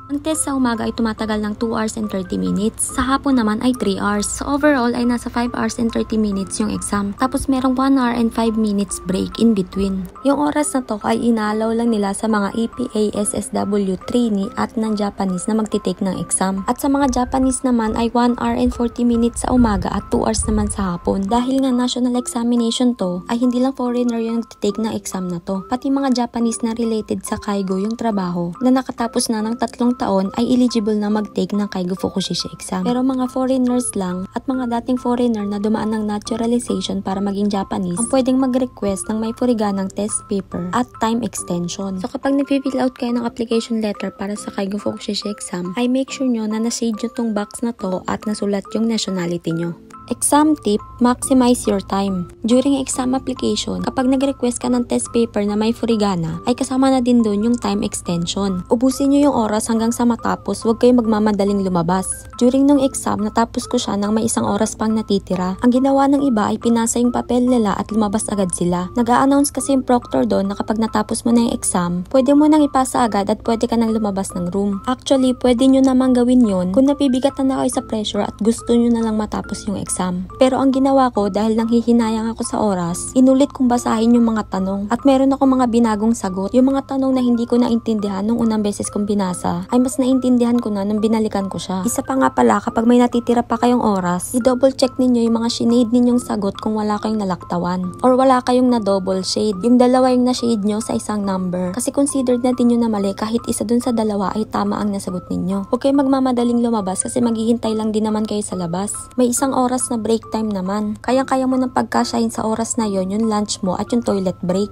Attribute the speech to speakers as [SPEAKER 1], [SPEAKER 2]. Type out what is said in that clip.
[SPEAKER 1] Ang test sa umaga ay tumatagal ng 2 hours and 30 minutes. Sa hapon naman ay 3 hours. So overall ay nasa 5 hours and 30 minutes yung exam. Tapos merong 1 hour and 5 minutes break in between. Yung oras na to ay inalaw lang nila sa mga EPA SSW trainee at ng Japanese na magtitake ng exam. At sa mga Japanese naman ay 1 hour and 40 minutes sa umaga at 2 hours naman sa hapon. Dahil nga national examination to, ay hindi lang foreigner yung nagtitake ng exam na to. Pati mga Japanese na related sa Kaigo yung trabaho na nakatapos na ng 3 taon ay eligible na mag-take ng Kaigo Fukushishi exam. Pero mga foreigners lang at mga dating foreigner na dumaan ng naturalization para maging Japanese ang pwedeng mag-request ng may furiganang test paper at time extension. So kapag nag-fill out kayo ng application letter para sa Kaigo Fukushishi exam, ay make sure nyo na na-shade nyo tong box na to at nasulat yung nationality nyo. Exam tip, maximize your time. During exam application, kapag nag-request ka ng test paper na may furigana, ay kasama na din doon yung time extension. Ubusin nyo yung oras hanggang sa matapos, huwag kayong magmamadaling lumabas. During nung exam, natapos ko siya nang may 1 oras pang natitira. Ang ginawa ng iba ay pinasa yung papel nila at lumabas agad sila. Nag-a-announce kasi yung proctor doon na kapag natapos mo na yung exam, pwede mo nang ipasa agad at pwede ka nang lumabas ng room. Actually, pwede nyo namang gawin yon kung napibigatan na kayo sa pressure at gusto nyo na lang matapos yung exam. Pero ang ginawa ko dahil nanghihinayang ako sa oras, inulit kong basahin yung mga tanong at meron ako mga binagong sagot. Yung mga tanong na hindi ko naintindihan nung unang beses kong binasa ay mas naintindihan ko na nung binalikan ko siya. Isa pa nga pala, kapag may natitira pa kayong oras, i-double check ninyo yung mga shinade ninyong sagot kung wala kayong nalaktawan or wala kayong na double shade. Yung dalawa yung na-shade nyo sa isang number kasi considered na din nyo na mali kahit isa dun sa dalawa ay tama ang nasagot ninyo. Huwag kayong magmamadaling lumabas kasi maghihintay lang din naman kayo sa labas. May 1 oras na break time naman. Kaya-kaya mo ng pagkasyahin sa oras na yon yung lunch mo at yung toilet break.